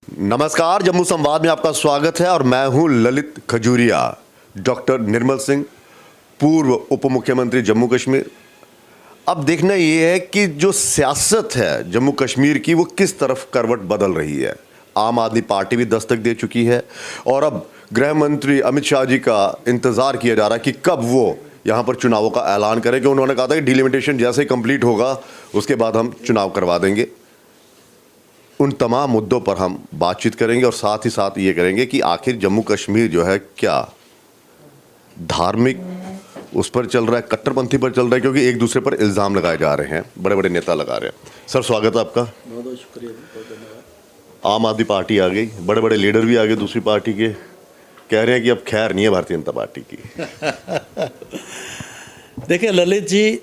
नमस्कार, जम्मू संवाद में आपका स्वागत है और मैं हूं ललित खजूरिया। डॉक्टर निर्मल सिंह, पूर्व उप मुख्यमंत्री जम्मू कश्मीर। अब देखना यह है कि जो सियासत है जम्मू कश्मीर की वो किस तरफ करवट बदल रही है। आम आदमी पार्टी भी दस्तक दे चुकी है और अब गृह मंत्री अमित शाह जी का इंतजार किया जा रहा है कि कब वो यहाँ पर चुनावों का ऐलान करें, कि उन्होंने कहा था कि डिलिमिटेशन जैसे ही कंप्लीट होगा उसके बाद हम चुनाव करवा देंगे। उन तमाम मुद्दों पर हम बातचीत करेंगे और साथ ही साथ ये करेंगे कि आखिर जम्मू कश्मीर जो है क्या धार्मिक उस पर चल रहा है, कट्टरपंथी पर चल रहा है, क्योंकि एक दूसरे पर इल्ज़ाम लगाए जा रहे हैं, बड़े बड़े नेता लगा रहे हैं। सर, स्वागत है आपका। बहुत बहुत शुक्रिया, बहुत धन्यवाद। आम आदमी पार्टी आ गई, बड़े बड़े लीडर भी आ गए दूसरी पार्टी के, कह रहे हैं कि अब खैर नहीं है भारतीय जनता पार्टी की। देखिए ललित जी,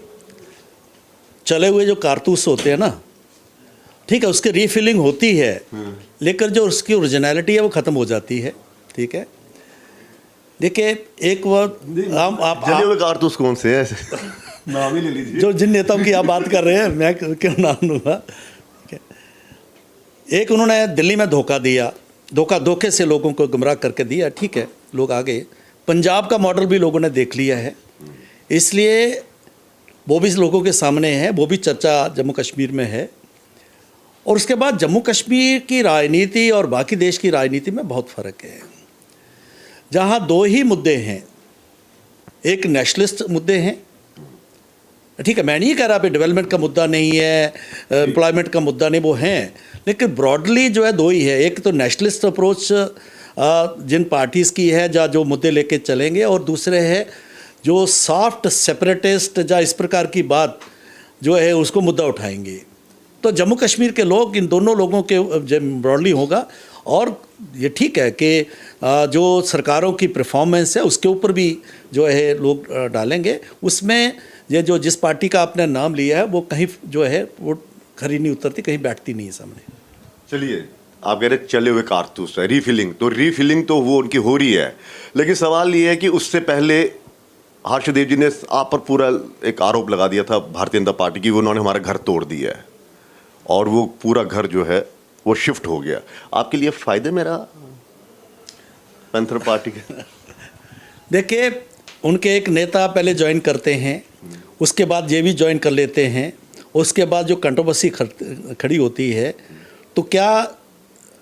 चले हुए जो कारतूस होते हैं ना, ठीक है, उसकी रीफिलिंग होती है, लेकिन जो उसकी ओरिजिनलिटी है वो ख़त्म हो जाती है। ठीक है, देखिए एक वक्त आप जले हुए कारतूस कौन से हैं? नाम ही ले लीजिए। जो जिन नेताओं की आप बात कर रहे हैं, मैं क्यों नाम लूँगा। ठीक है, एक उन्होंने दिल्ली में धोखा दिया, धोखे से लोगों को गुमराह करके दिया। ठीक है, लोग आ गए। पंजाब का मॉडल भी लोगों ने देख लिया है, इसलिए वो भी लोगों के सामने है, वो भी चर्चा जम्मू कश्मीर में है। और उसके बाद जम्मू कश्मीर की राजनीति और बाकी देश की राजनीति में बहुत फ़र्क है। जहाँ दो ही मुद्दे हैं, एक नेशनलिस्ट मुद्दे हैं, ठीक है, मैं नहीं कह रहा पे डेवलपमेंट का मुद्दा नहीं है, एम्प्लॉयमेंट का मुद्दा नहीं, वो हैं, लेकिन ब्रॉडली जो है दो ही है। एक तो नेशनलिस्ट अप्रोच जिन पार्टीज़ की है, जहाँ जो मुद्दे लेके चलेंगे, और दूसरे है जो सॉफ्ट सेपरेटिस्ट या इस प्रकार की बात जो है उसको मुद्दा उठाएंगे। तो जम्मू कश्मीर के लोग इन दोनों लोगों के ब्रॉडली होगा। और ये ठीक है कि जो सरकारों की परफॉर्मेंस है उसके ऊपर भी जो है लोग डालेंगे। उसमें ये जो जिस पार्टी का आपने नाम लिया है वो कहीं जो है वो खरी नहीं उतरती, कहीं बैठती नहीं है सामने। चलिए, आप कह रहे चले हुए कारतूस है, रीफिलिंग तो वो उनकी हो रही है, लेकिन सवाल ये है कि उससे पहले हर्षदेव जी ने आप पर पूरा एक आरोप लगा दिया था भारतीय जनता पार्टी की, उन्होंने हमारा घर तोड़ दिया है और वो पूरा घर जो है वो शिफ्ट हो गया। आपके लिए फायदे में रहा पैंथर पार्टी के? देखिए, उनके एक नेता पहले ज्वाइन करते हैं, उसके बाद ये भी ज्वाइन कर लेते हैं, उसके बाद जो कंट्रोवर्सी खड़ी होती है, तो क्या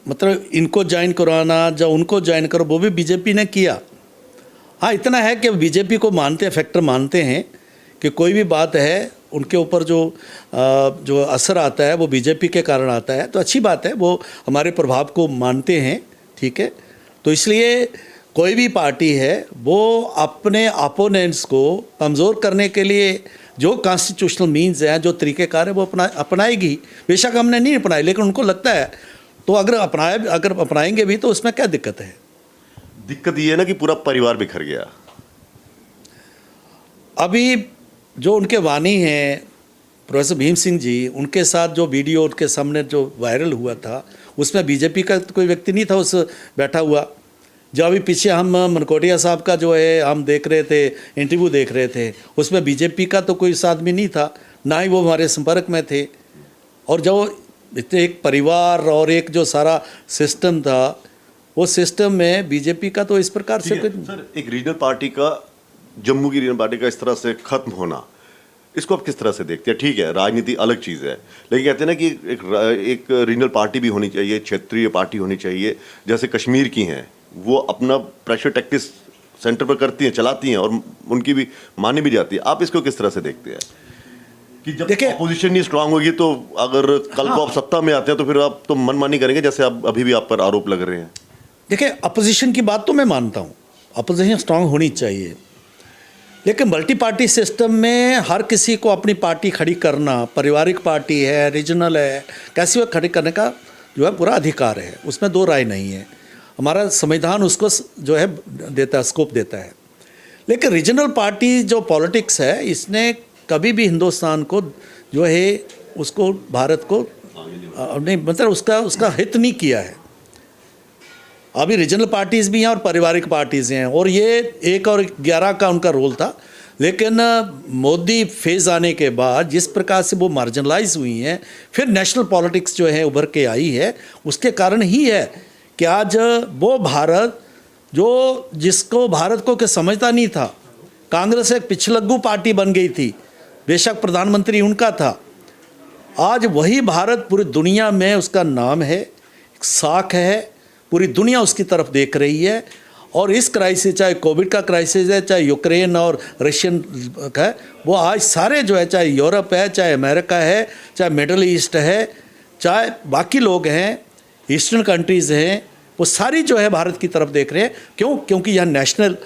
मतलब इनको ज्वाइन करवाना या उनको ज्वाइन करो, वो भी बीजेपी ने किया। हाँ, इतना है कि बीजेपी को मानते हैं, फैक्टर मानते हैं कि कोई भी बात है उनके ऊपर जो असर आता है वो बीजेपी के कारण आता है, तो अच्छी बात है, वो हमारे प्रभाव को मानते हैं। ठीक है, तो इसलिए कोई भी पार्टी है वो अपने अपोनेंट्स को कमज़ोर करने के लिए जो कॉन्स्टिट्यूशनल मीन्स हैं, जो तरीक़ेकार है, वो अपनाएगी। बेशक हमने नहीं अपनाए, लेकिन उनको लगता है, तो अगर अपनाएंगे भी तो उसमें क्या दिक्कत है? दिक्कत ये है ना कि पूरा परिवार बिखर गया। अभी जो उनके वाणी हैं प्रोफेसर भीम सिंह जी, उनके साथ जो वीडियो उनके सामने जो वायरल हुआ था, उसमें बीजेपी का तो कोई व्यक्ति नहीं था उस बैठा हुआ। जो अभी पीछे हम मनकोटिया साहब का जो है हम देख रहे थे, इंटरव्यू देख रहे थे, उसमें बीजेपी का तो कोई आदमी नहीं था, ना ही वो हमारे संपर्क में थे। और जो एक परिवार और एक जो सारा सिस्टम था, वो सिस्टम में बीजेपी का तो इस प्रकार से सर, एक रीजनल पार्टी का, जम्मू की रीजनल पार्टी का इस तरह से खत्म होना, इसको आप किस तरह से देखते हैं? ठीक है, राजनीति अलग चीज़ है, लेकिन कहते हैं ना कि एक रीजनल पार्टी भी होनी चाहिए, क्षेत्रीय पार्टी होनी चाहिए, जैसे कश्मीर की हैं, वो अपना प्रेशर टैक्टिक्स सेंटर पर करती हैं, चलाती हैं और उनकी भी मानी भी जाती है। आप इसको किस तरह से देखते हैं कि जब अपोजिशन नहीं स्ट्रांग होगी तो अगर कल को आप सत्ता में आते हैं तो फिर आप तो मनमानी करेंगे, जैसे आप अभी भी आप पर आरोप लग रहे हैं? देखिए, अपोजिशन की बात तो मैं मानता हूँ, अपोजिशन स्ट्रांग होनी चाहिए, लेकिन मल्टी पार्टी सिस्टम में हर किसी को अपनी पार्टी खड़ी करना, पारिवारिक पार्टी है, रीजनल है, कैसी वो खड़ी करने का जो है पूरा अधिकार है, उसमें दो राय नहीं है। हमारा संविधान उसको जो है देता है, स्कोप देता है। लेकिन रीजनल पार्टी जो पॉलिटिक्स है, इसने कभी भी हिंदुस्तान को जो है उसको, भारत को नहीं, मतलब उसका हित नहीं किया है। अभी रीजनल पार्टीज़ भी हैं और पारिवारिक पार्टीज़ हैं, और ये 1 और 11 का उनका रोल था। लेकिन मोदी फेज़ आने के बाद जिस प्रकार से वो मार्जिनलाइज हुई हैं, फिर नेशनल पॉलिटिक्स जो है उभर के आई है, उसके कारण ही है कि आज वो भारत जो जिसको भारत को के समझता नहीं था, कांग्रेस एक पिछलग्गू पार्टी बन गई थी, बेशक प्रधानमंत्री उनका था, आज वही भारत पूरी दुनिया में उसका नाम है, साख है, पूरी दुनिया उसकी तरफ देख रही है। और इस क्राइसिस, चाहे कोविड का क्राइसिस है, चाहे यूक्रेन और रशियन का है, वो आज सारे जो है, चाहे यूरोप है, चाहे अमेरिका है, चाहे मिडल ईस्ट है, चाहे बाकी लोग हैं, ईस्टर्न कंट्रीज़ हैं, वो सारी जो है भारत की तरफ देख रहे हैं। क्यों? क्योंकि यहाँ नेशनल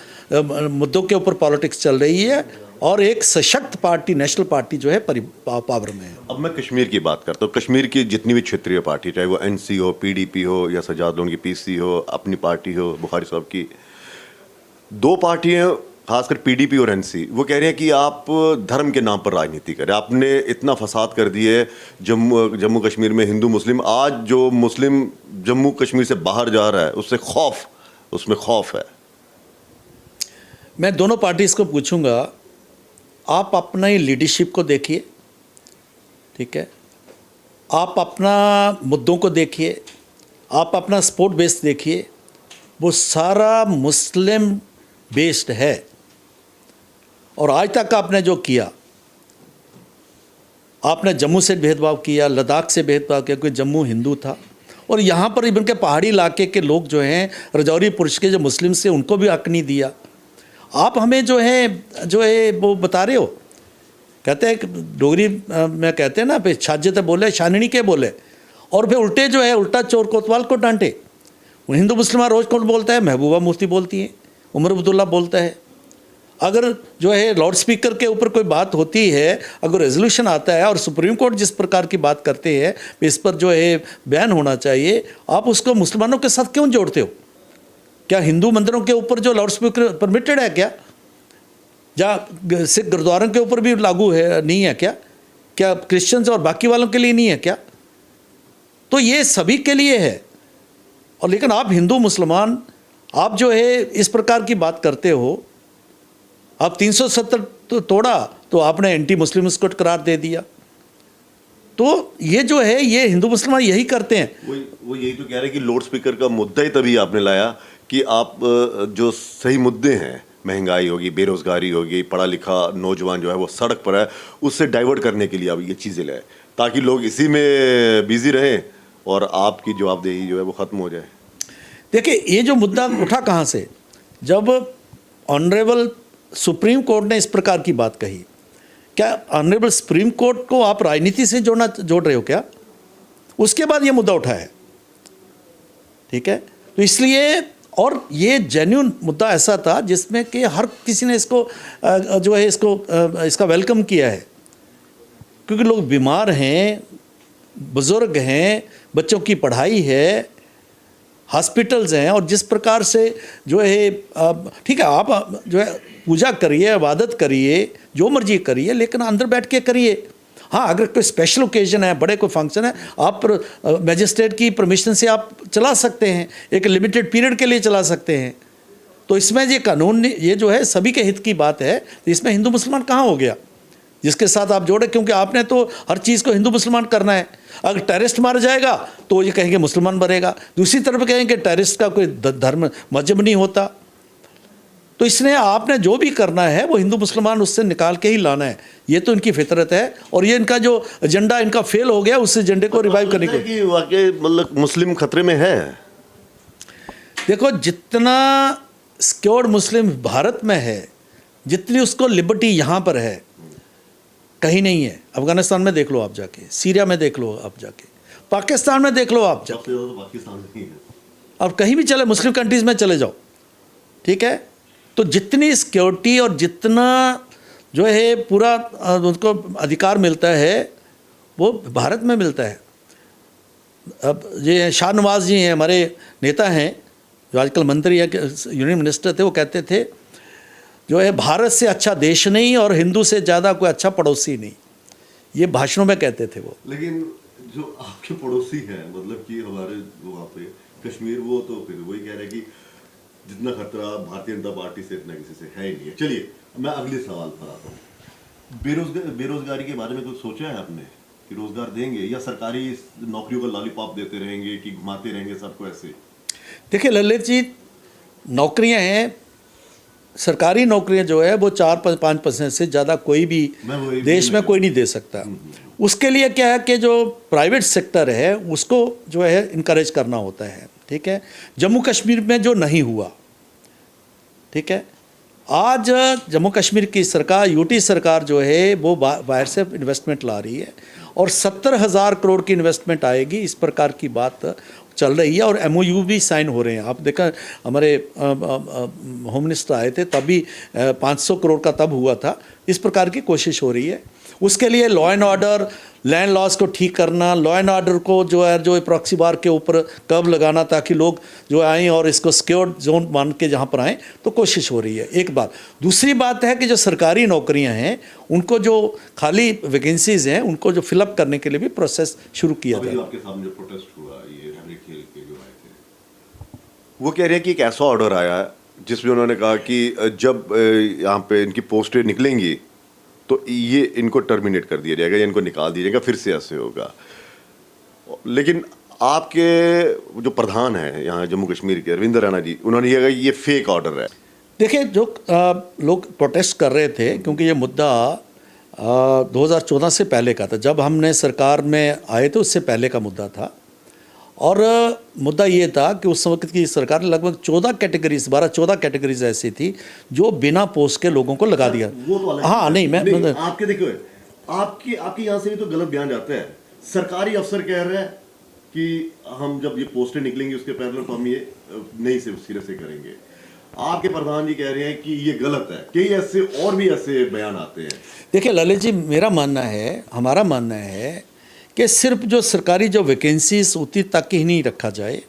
मुद्दों के ऊपर पॉलिटिक्स चल रही है और एक सशक्त पार्टी, नेशनल पार्टी जो है पावर में है। अब मैं कश्मीर की बात करता हूँ। कश्मीर की जितनी भी क्षेत्रीय पार्टी, चाहे वो एनसी हो, पीडीपी हो, या सजाद लोन की पीसी हो, अपनी पार्टी हो, बुखारी साहब की, दो पार्टियां, खासकर पीडीपी और एनसी, वो कह रहे हैं कि आप धर्म के नाम पर राजनीति करें। आपने इतना फसाद कर दिए जम्मू कश्मीर में, हिंदू मुस्लिम, आज जो मुस्लिम जम्मू कश्मीर से बाहर जा रहा है उसमें खौफ है। मैं दोनों पार्टीज़ को पूछूंगा, आप अपना ही लीडरशिप को देखिए, ठीक है, आप अपना मुद्दों को देखिए, आप अपना सपोर्ट बेस देखिए, वो सारा मुस्लिम बेस्ड है। और आज तक आपने जो किया, आपने जम्मू से भेदभाव किया, लद्दाख से भेदभाव किया, क्योंकि जम्मू हिंदू था, और यहाँ पर इवन के पहाड़ी इलाके के लोग जो हैं, रजौरी पुरुष के जो मुस्लिम से, उनको भी हक नहीं दिया। आप हमें जो है वो बता रहे हो, कहते हैं डोगरी में कहते हैं ना, पे छाजते बोले शाननी के बोले, और फिर उल्टे जो है उल्टा चोर कोतवाल को डांटे। हिंदू मुस्लिम रोज़ कौन बोलता है? महबूबा मुफ्ती बोलती हैं, उमर अब्दुल्ला बोलता है। अगर जो है लाउड स्पीकर के ऊपर कोई बात होती है, अगर रेजोल्यूशन आता है और सुप्रीम कोर्ट जिस प्रकार की बात करते हैं, इस पर जो है बैन होना चाहिए, आप उसको मुसलमानों के साथ क्यों जोड़ते हो? क्या हिंदू मंदिरों के ऊपर जो लाउड स्पीकर परमिटेड है क्या? या सिख गुरुद्वारों के ऊपर भी लागू है, नहीं है क्या? क्या क्रिश्चियंस और बाकी वालों के लिए नहीं है क्या? तो ये सभी के लिए है। और लेकिन आप हिंदू मुसलमान, आप जो है इस प्रकार की बात करते हो, आप 370 तो तोड़ा तो आपने एंटी मुस्लिम उसको करार दे दिया। तो ये जो है, ये हिंदू मुसलमान यही करते हैं। वो यही तो कह रहे हैं कि लाउड स्पीकर का मुद्दा ही तभी आपने लाया कि आप जो सही मुद्दे हैं, महंगाई होगी, बेरोजगारी होगी, पढ़ा लिखा नौजवान जो है वो सड़क पर है, उससे डाइवर्ट करने के लिए आप ये चीज़ें लाए, ताकि लोग इसी में बिजी रहें और आपकी जवाबदेही जो है वो ख़त्म हो जाए। देखिए, ये जो मुद्दा उठा कहाँ से? जब ऑनरेबल सुप्रीम कोर्ट ने इस प्रकार की बात कही, क्या ऑनरेबल सुप्रीम कोर्ट को आप राजनीति से जोड़ रहे हो क्या? उसके बाद ये मुद्दा उठा है, ठीक है। तो इसलिए, और ये जेन्युइन मुद्दा ऐसा था जिसमें कि हर किसी ने इसको जो है इसका वेलकम किया है, क्योंकि लोग बीमार हैं, बुज़ुर्ग हैं, बच्चों की पढ़ाई है, हॉस्पिटल्स हैं, और जिस प्रकार से जो है, ठीक है, आप जो है पूजा करिए, इबादत करिए, जो मर्जी करिए, लेकिन अंदर बैठ के करिए। हाँ, अगर कोई स्पेशल ओकेजन है, बड़े कोई फंक्शन है, आप मैजिस्ट्रेट की परमिशन से आप चला सकते हैं, एक लिमिटेड पीरियड के लिए चला सकते हैं। तो इसमें ये कानून, ये जो है सभी के हित की बात है, तो इसमें हिंदू मुसलमान कहाँ हो गया जिसके साथ आप जोड़े? क्योंकि आपने तो हर चीज़ को हिंदू मुसलमान करना है। अगर टेररिस्ट मारा जाएगा तो ये कहेंगे मुसलमान मरेगा, दूसरी तरफ कहेंगे टेररिस्ट का कोई धर्म मजहब नहीं होता। तो इसलिए आपने जो भी करना है वो हिंदू मुसलमान उससे निकाल के ही लाना है, ये तो इनकी फितरत है। और ये इनका जो एजेंडा इनका फेल हो गया, उस एजेंडे को रिवाइव करने के, वाकई मतलब मुस्लिम खतरे में है। देखो, जितना सिक्योर्ड मुस्लिम भारत में है, जितनी उसको लिबर्टी यहाँ पर है, कहीं नहीं है। अफगानिस्तान में देख लो आप जाके, सीरिया में देख लो आप जाके, पाकिस्तान में देख लो आप जाके, पाकिस्तान ही है। अब कहीं भी चले, मुस्लिम कंट्रीज़ में चले जाओ, ठीक है। तो जितनी सिक्योरिटी और जितना जो है पूरा उनको अधिकार मिलता है, वो भारत में मिलता है। अब ये शाह नवाज जी हैं, हमारे नेता हैं, जो आजकल मंत्री है, यूनियन मिनिस्टर थे, वो कहते थे जो है भारत से अच्छा देश नहीं और हिंदू से ज़्यादा कोई अच्छा पड़ोसी नहीं, ये भाषणों में कहते थे वो। लेकिन जो आपके पड़ोसी हैं, मतलब कि हमारे वहाँ पे कश्मीर, वो तो फिर वही कह रहे हैं कि जितना खतरा भारतीय जनता पार्टी से इतना किसी से है ही नहीं है। चलिए मैं अगले सवाल पर आता हूँ। बेरोजगारी के बारे में कुछ सोचा है आपने कि रोजगार देंगे या सरकारी नौकरियों का लॉलीपॉप देते रहेंगे कि घुमाते रहेंगे सबको ऐसे? देखिए ललित जी, नौकरियां हैं, सरकारी नौकरियां जो है वो 4-5% से ज़्यादा कोई भी देश में कोई नहीं दे सकता। उसके लिए क्या है कि जो प्राइवेट सेक्टर है उसको जो है इनकरेज करना होता है। ठीक है, जम्मू कश्मीर में जो नहीं हुआ, ठीक है, आज जम्मू कश्मीर की सरकार, यूटी सरकार जो है वो बाहर से इन्वेस्टमेंट ला रही है और 70,000 करोड़ की इन्वेस्टमेंट आएगी, इस प्रकार की बात चल रही है और एमओयू भी साइन हो रहे हैं। आप देखा हमारे होम मिनिस्टर आए थे तब भी 500 करोड़ का तब हुआ था। इस प्रकार की कोशिश हो रही है। उसके लिए law and order, land loss को ठीक करना, लॉ एंड ऑर्डर को जो है जो प्रॉक्सी बार के ऊपर कर्व लगाना ताकि लोग जो आएँ और इसको सिक्योर्ड जोन मान के जहाँ पर आएँ, तो कोशिश हो रही है। एक बात। दूसरी बात है कि जो सरकारी नौकरियाँ हैं उनको जो खाली वैकेंसीज हैं उनको जो फिलअप करने के लिए भी प्रोसेस शुरू किया जाए। आपके सामने जो प्रोटेस्ट हुआ, ये हमारे खेल के जो आए थे, वो कह रहे हैं कि एक ऐसा ऑर्डर आया है जिसमें उन्होंने कहा कि जब यहाँ पे इनकी पोस्टें निकलेंगी तो ये इनको टर्मिनेट कर दिया जाएगा या इनको निकाल दिया जाएगा, फिर से ऐसे होगा। लेकिन आपके जो प्रधान हैं यहाँ जम्मू कश्मीर के, अरविंद रैना जी, उन्होंने कहा ये फेक ऑर्डर है। देखिए, जो लोग प्रोटेस्ट कर रहे थे क्योंकि ये मुद्दा 2014 से पहले का था। जब हमने सरकार में आए थे उससे पहले का मुद्दा था और मुद्दा ये था कि उस वक्त की सरकार ने लगभग 14 कैटेगरीज ऐसी थी जो बिना पोस्ट के लोगों को लगा दिया। वो तो अलग हाँ, नहीं मैं आपके देखो, आपके यहाँ से भी तो गलत बयान जाते हैं। सरकारी अफसर कह रहे हैं कि हम जब ये पोस्टें निकलेंगी उसके पहले तो हम ये नई सिरे से करेंगे। आपके प्रधान जी कह रहे हैं कि ये गलत है। कई ऐसे और भी ऐसे बयान आते हैं। देखिए ललित जी, मेरा मानना है, हमारा मानना है कि सिर्फ जो सरकारी जो वैकेंसीज उतनी तक ही नहीं रखा जाए,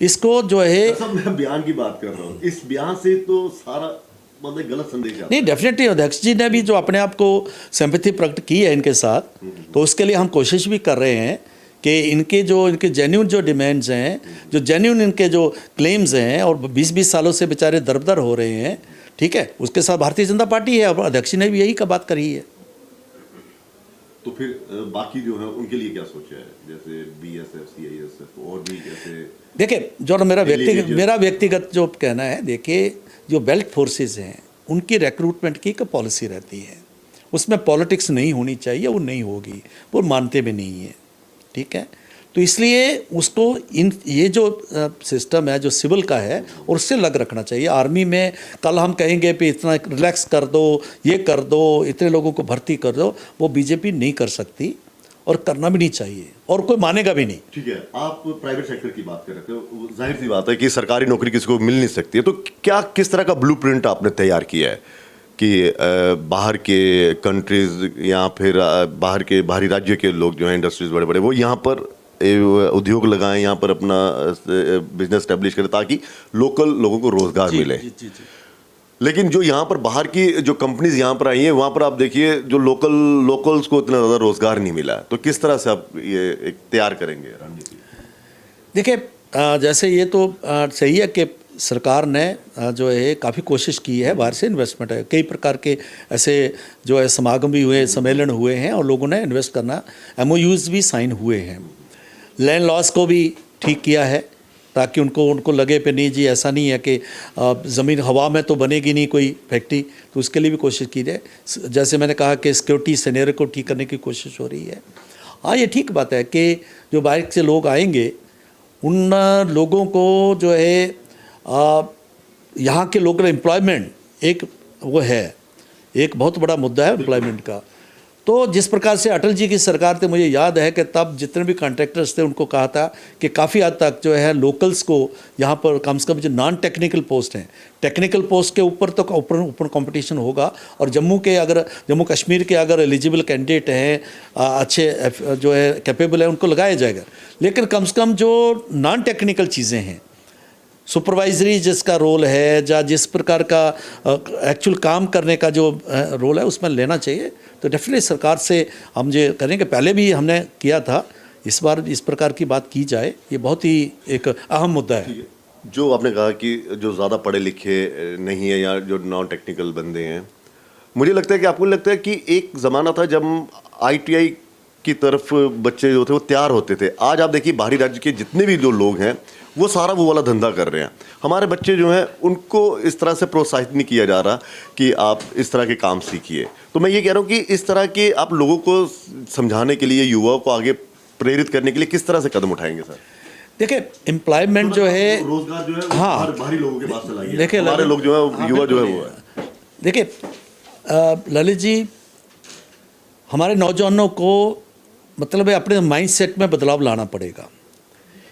इसको जो है सब मैं बयान की बात कर रहा हूँ। इस बयान से तो सारा मतलब गलत संदेश आता है। नहीं, डेफिनेटली अध्यक्ष जी ने भी जो अपने आप को सिंपैथी प्रकट की है इनके साथ, तो उसके लिए हम कोशिश भी कर रहे हैं कि इनके जेन्यून जो डिमांड्स हैं, जो जेन्यून इनके जो क्लेम्स हैं और 20-20 सालों से बेचारे दरबदर हो रहे हैं, ठीक है, उसके साथ भारतीय जनता पार्टी है और अध्यक्ष ने भी यही का बात करी है। तो फिर बाकी जो है उनके लिए क्या सोचा है, जैसे बीएसएफ, सीआईएसएफ और भी जैसे? देखिए, जो मेरा व्यक्तिगत जो कहना है, देखिए जो बेल्ट फोर्सेस हैं उनकी रिक्रूटमेंट की एक पॉलिसी रहती है, उसमें पॉलिटिक्स नहीं होनी चाहिए, वो नहीं होगी, वो मानते भी नहीं है। ठीक है, तो इसलिए उसको ये जो सिस्टम है जो सिविल का है और उससे लग रखना चाहिए। आर्मी में कल हम कहेंगे कि इतना रिलैक्स कर दो, ये कर दो, इतने लोगों को भर्ती कर दो, वो बीजेपी नहीं कर सकती और करना भी नहीं चाहिए और कोई मानेगा भी नहीं। ठीक है, आप प्राइवेट सेक्टर की बात कर रहे थे, जाहिर सी बात है कि सरकारी नौकरी किसी को मिल नहीं सकती है। तो क्या किस तरह का ब्लूप्रिंट आपने तैयार किया है कि बाहर के कंट्रीज या फिर बाहरी राज्य के लोग जो हैं, इंडस्ट्रीज बड़े बड़े, वो यहाँ पर उद्योग लगाएं, यहाँ पर अपना बिजनेस स्टैब्लिश करें ताकि लोकल लोगों को रोजगार मिले? जी। लेकिन जो यहाँ पर बाहर की जो कंपनीज यहाँ पर आई हैं, वहाँ पर आप देखिए जो लोकल्स को इतना ज़्यादा रोजगार नहीं मिला। तो किस तरह से आप ये एक तैयार करेंगे रणनीति? देखिए, जैसे ये तो सही है कि सरकार ने जो है काफ़ी कोशिश की है, बाहर से इन्वेस्टमेंट है, कई प्रकार के ऐसे जो है समागम भी हुए, सम्मेलन हुए हैं और लोगों ने इन्वेस्ट करना, एमओयूज़ भी साइन हुए हैं। लैंड लॉस को भी ठीक किया है ताकि उनको लगे पे नहीं जी ऐसा नहीं है कि ज़मीन हवा में तो बनेगी नहीं कोई फैक्ट्री, तो उसके लिए भी कोशिश की जाए। जैसे मैंने कहा कि सिक्योरिटी सिनेरियो को ठीक करने की कोशिश हो रही है। हाँ, ये ठीक बात है कि जो बाहर से लोग आएंगे उन लोगों को जो है यहाँ के लोकल एम्प्लॉयमेंट एक वो है, एक बहुत बड़ा मुद्दा है एम्प्लॉयमेंट का। तो जिस प्रकार से अटल जी की सरकार थे, मुझे याद है कि तब जितने भी कॉन्ट्रैक्टर्स थे उनको कहा था कि काफ़ी हद तक जो है लोकल्स को यहाँ पर कम से कम जो नॉन टेक्निकल पोस्ट हैं, टेक्निकल पोस्ट के ऊपर तो ऊपर कंपटीशन होगा और जम्मू कश्मीर के अगर एलिजिबल कैंडिडेट हैं, अच्छे जो है कैपेबल है, उनको लगाया जाएगा। लेकिन कम से कम जो नॉन टेक्निकल चीज़ें हैं, सुपरवाइजरी जिसका रोल है या जिस प्रकार का एक्चुअल काम करने का जो रोल है उसमें लेना चाहिए। तो डेफिनेटली सरकार से हम ये करेंगे, पहले भी हमने किया था, इस बार इस प्रकार की बात की जाए, ये बहुत ही एक अहम मुद्दा है। जो आपने कहा कि जो ज़्यादा पढ़े लिखे नहीं है या जो नॉन टेक्निकल बंदे हैं, मुझे लगता है कि आपको लगता है कि एक ज़माना था जब आईटीआई की तरफ बच्चे जो थे वो तैयार होते थे। आज आप देखिए बाहरी राज्य के जितने भी जो लोग हैं वो सारा वो वाला धंधा कर रहे हैं। हमारे बच्चे जो हैं उनको इस तरह से प्रोत्साहित नहीं किया जा रहा कि आप इस तरह के काम सीखिए। तो मैं ये कह रहा हूँ कि इस तरह के आप लोगों को समझाने के लिए, युवाओं को आगे प्रेरित करने के लिए किस तरह से कदम उठाएंगे सर? देखिए एम्प्लॉयमेंट जो है, रोजगार जो है हाँ, बाहरी लोगों के पास चला गया। देखिए हमारे लोग जो है, युवा जो है वो है। देखिए ललित जी, हमारे नौजवानों को मतलब है अपने माइंडसेट में बदलाव लाना पड़ेगा,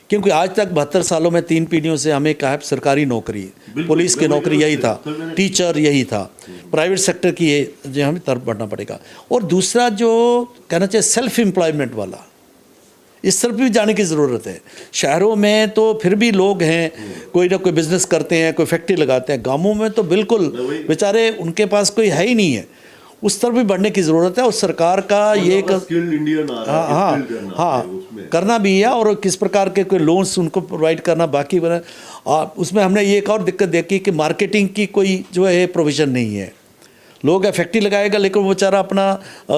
क्योंकि आज तक 72 सालों में 3 पीढ़ियों से हमें कहा है सरकारी नौकरी, पुलिस की नौकरी यही था, टीचर यही था, प्राइवेट सेक्टर की ये जो हमें तरफ बढ़ना पड़ेगा। और दूसरा जो कहना चाहिए सेल्फ एम्प्लॉयमेंट वाला, इस तरफ भी जाने की ज़रूरत है। शहरों में तो फिर भी लोग हैं, कोई ना कोई बिजनेस करते हैं, कोई फैक्ट्री लगाते हैं। गांवों में तो बिल्कुल बेचारे उनके पास कोई है ही नहीं है। उस तरफ भी बढ़ने की ज़रूरत है। और सरकार का ये स्किल्ड इंडियन आ रहा है, हाँ हाँ करना भी है, और किस प्रकार के कोई लोन्स उनको प्रोवाइड करना बाकी बना। उसमें हमने ये एक और दिक्कत देखी कि मार्केटिंग की कोई जो है प्रोविज़न नहीं है। लोग फैक्ट्री लगाएगा लेकिन वो बेचारा अपना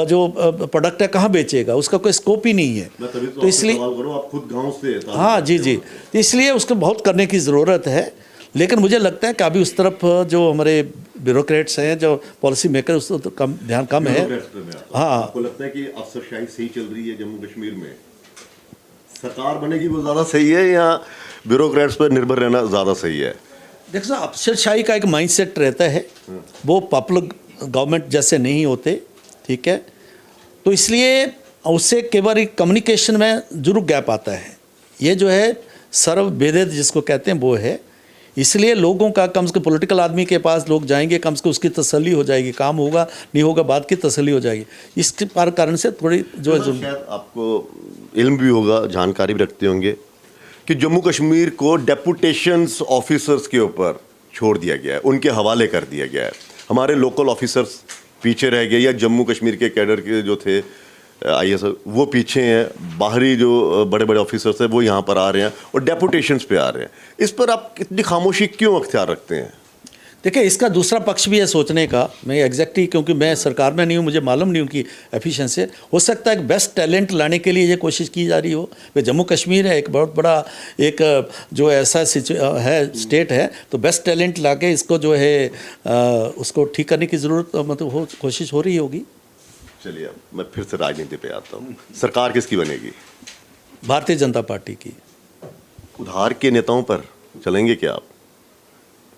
जो प्रोडक्ट है कहाँ बेचेगा, उसका कोई स्कोप ही नहीं है। तो इसलिए आप खुद गांव से, हाँ जी जी, तो इसलिए उसको बहुत करने की ज़रूरत है। लेकिन मुझे लगता है कि अभी उस तरफ जो हमारे ब्यूरोक्रेट्स हैं, जो पॉलिसी मेकर, उस तो कम ध्यान कम है। हाँ, आपको लगता है कि अफसरशाही सही चल रही है जम्मू कश्मीर में? सरकार बनेगी वो ज़्यादा सही है या ब्यूरोक्रेट्स पर निर्भर रहना ज़्यादा सही है? देखो सर, अफसरशाही का एक माइंडसेट रहता है, वो पॉपुलर गवर्नमेंट जैसे नहीं होते, ठीक है। तो इसलिए उससे केवल कम्युनिकेशन में जरूर गैप आता है। ये जो है सर्वभेद जिसको कहते हैं वो है। इसलिए लोगों का कम से कम पॉलिटिकल आदमी के पास लोग जाएंगे, कम से कम उसकी तसल्ली हो जाएगी, काम होगा नहीं होगा बात की तसल्ली हो जाएगी। इसके कारण से थोड़ी जो है शायद आपको इल्म भी होगा, जानकारी भी रखते होंगे कि जम्मू कश्मीर को डेपुटेशंस ऑफिसर्स के ऊपर छोड़ दिया गया है, उनके हवाले कर दिया गया है। हमारे लोकल ऑफिसर्स पीछे रह गए, या जम्मू कश्मीर के कैडर के जो थे आईएएस वो पीछे हैं। बाहरी जो बड़े बड़े ऑफिसर्स हैं वो यहाँ पर आ रहे हैं और डेपुटेशंस पे आ रहे हैं। इस पर आप इतनी खामोशी क्यों अख्तियार रखते हैं? देखिए इसका दूसरा पक्ष भी है सोचने का। मैं एग्जैक्टली, क्योंकि मैं सरकार में नहीं हूँ, मुझे मालूम नहीं उनकी एफिशिएंसी। हो सकता है बेस्ट टैलेंट लाने के लिए ये कोशिश की जा रही हो। भाई जम्मू कश्मीर है एक बहुत बड़ा एक जो ऐसा है स्टेट है, तो बेस्ट टैलेंट ला के इसको जो है उसको ठीक करने की ज़रूरत मतलब कोशिश हो रही होगी। चलिए अब मैं फिर से राजनीति पे आता हूँ। सरकार किसकी बनेगी? भारतीय जनता पार्टी की। उधार के नेताओं पर चलेंगे क्या आप?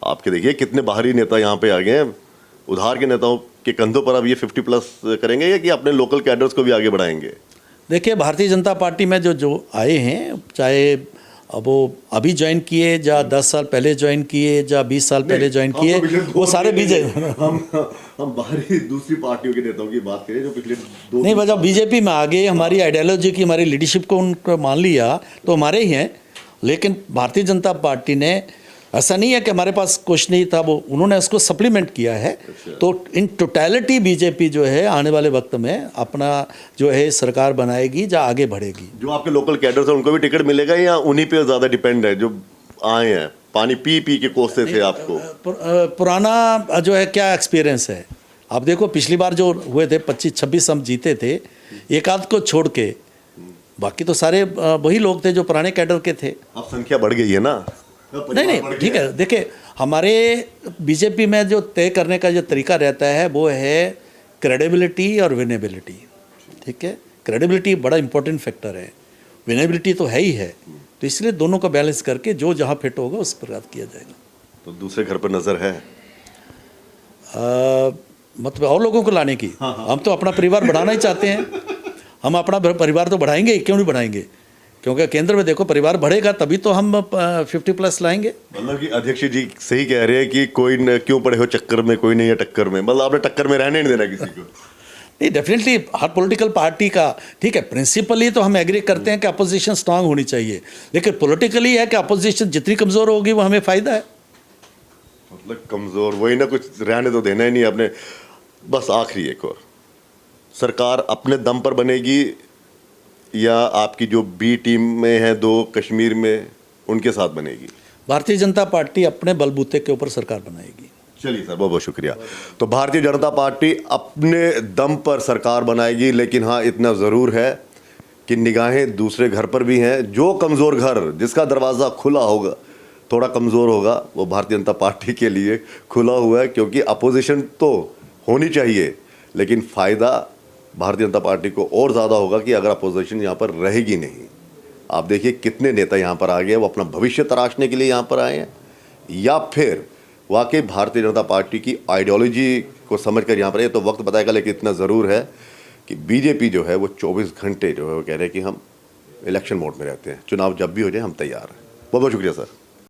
आपके देखिए कितने बाहरी नेता यहाँ पे आ गए हैं। उधार के नेताओं के कंधों पर अब ये 50+ करेंगे या कि अपने लोकल कैडर्स को भी आगे बढ़ाएंगे? देखिए भारतीय जनता पार्टी में जो आए हैं, चाहे अब वो अभी ज्वाइन किए, या 10 साल पहले ज्वाइन किए, या 20 साल पहले ज्वाइन किए, वो सारे बीजेपी हम बाहरी दूसरी पार्टियों के नेताओं की बात करें जो पिछले नहीं वजह बीजेपी में आ गए, हमारी आइडियोलॉजी की, हमारी लीडरशिप को उनको मान लिया तो हमारे ही हैं। लेकिन भारतीय जनता पार्टी ने ऐसा नहीं है कि हमारे पास कुछ नहीं था, वो उन्होंने उसको सप्लीमेंट किया है। तो इन टोटलिटी बीजेपी जो है आने वाले वक्त में अपना जो है सरकार बनाएगी, या आगे बढ़ेगी। जो आपके लोकल कैडर्स हैं उनको भी टिकट मिलेगा या उन्हीं पे ज़्यादा डिपेंड है जो आए हैं, पानी पी पी के कोसते थे आपको? पुराना जो है क्या एक्सपीरियंस है, आप देखो पिछली बार जो हुए थे 25-26 हम जीते थे, एक आध को छोड़ के, बाकी तो सारे वही लोग थे जो पुराने कैडर के थे। अब संख्या बढ़ गई है ना? नहीं ठीक है। देखिए हमारे बीजेपी में जो तय करने का जो तरीका रहता है वो है क्रेडिबिलिटी और विनेबिलिटी, ठीक है। क्रेडिबिलिटी बड़ा इंपॉर्टेंट फैक्टर है, विनेबिलिटी तो है ही है। तो इसलिए दोनों को बैलेंस करके जो जहाँ फिट होगा उस प्रकार किया जाएगा। तो दूसरे घर पर नज़र है मतलब और लोगों को लाने की। हम तो अपना परिवार बढ़ाना ही चाहते हैं। हम अपना परिवार तो बढ़ाएंगे, क्यों नहीं बढ़ाएंगे? क्योंकि केंद्र में देखो परिवार बढ़ेगा तभी तो हम 50+ लाएंगे। मतलब कि अध्यक्ष जी सही कह रहे हैं कि कोई क्यों पड़े हो चक्कर में, कोई नहीं है टक्कर में। मतलब आपने टक्कर में रहने नहीं देना किसी को। नहीं, डेफिनेटली हर पॉलिटिकल पार्टी का ठीक है, प्रिंसिपली तो हम एग्री करते हैं कि अपोजिशन स्ट्रांग होनी चाहिए, लेकिन पॉलिटिकली है कि अपोजिशन जितनी कमज़ोर होगी वो हमें फ़ायदा है। मतलब कमज़ोर वही ना, कुछ रहने तो देना ही नहीं आपने। बस आखिरी एक और, सरकार अपने दम पर बनेगी या आपकी जो बी टीम में है 2 कश्मीर में, उनके साथ बनेगी? भारतीय जनता पार्टी अपने बलबूते के ऊपर सरकार बनाएगी। चलिए सर, बहुत बहुत शुक्रिया। तो भारतीय जनता पार्टी अपने दम पर सरकार बनाएगी, लेकिन हाँ इतना ज़रूर है कि निगाहें दूसरे घर पर भी हैं। जो कमज़ोर घर, जिसका दरवाज़ा खुला होगा, थोड़ा कमज़ोर होगा, वो भारतीय जनता पार्टी के लिए खुला हुआ है, क्योंकि अपोजिशन तो होनी चाहिए, लेकिन फ़ायदा भारतीय जनता पार्टी को और ज़्यादा होगा कि अगर अपोजिशन यहाँ पर रहेगी नहीं। आप देखिए कितने नेता यहाँ पर आ गए, वो अपना भविष्य तराशने के लिए यहाँ पर आए हैं, या फिर वाकई भारतीय जनता पार्टी की आइडियोलॉजी को समझकर यहाँ पर है। तो वक्त बताएगा, लेकिन इतना ज़रूर है कि बीजेपी जो है वो 24 घंटे जो है वो कह रहे हैं कि हम इलेक्शन मोड में रहते हैं, चुनाव जब भी हो जाए हम तैयार हैं। बहुत बहुत शुक्रिया सर।